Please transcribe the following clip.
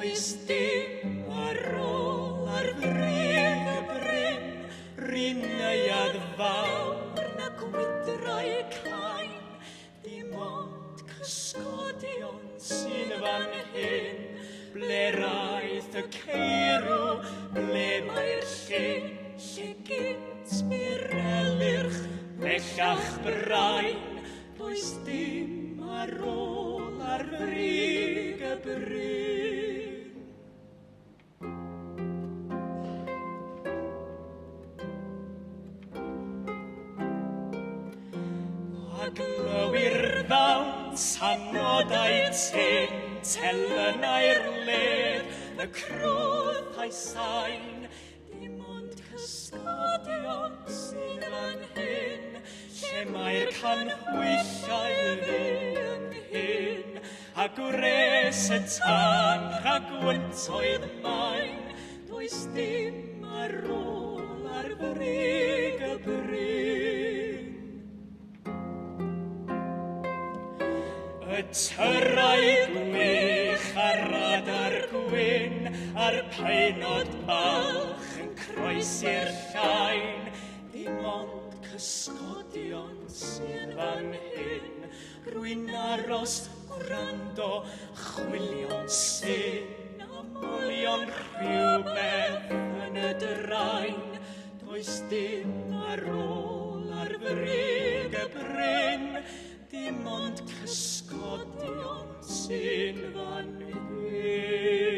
Does dim ar ôl ar frig y bryn, Ryneuad fawr na gwydrau cain, dim ond cysgodion sy'n fan hyn, ble raeth y ceirw, ble mae'r llyn, lle gynt mi'r elyrch, bellach brain, does dim ar ôl ar frig y bryn. A glywir ddawns anodau tyn, telynau'r ledd, y crwth a'i sain, dim ond cysgodion sy'n fan hyn, lle mae'r canhwyllau dde ynghyn, a gwres y tan rhag wyntoedd main, does dim ar ôl ar frig y bryn. Y tyrau gwych ar radar gwyn, a'r peinod balch yn croesi'r llain, dim ond cysgodion sy'n fan hyn, rwy'n aros gwrando, chwilio'n syn, a molion rhywbeth yn y drain, does dim ar ôl ar frig y bryn, dim ond cysgodion sy'n fan hyn.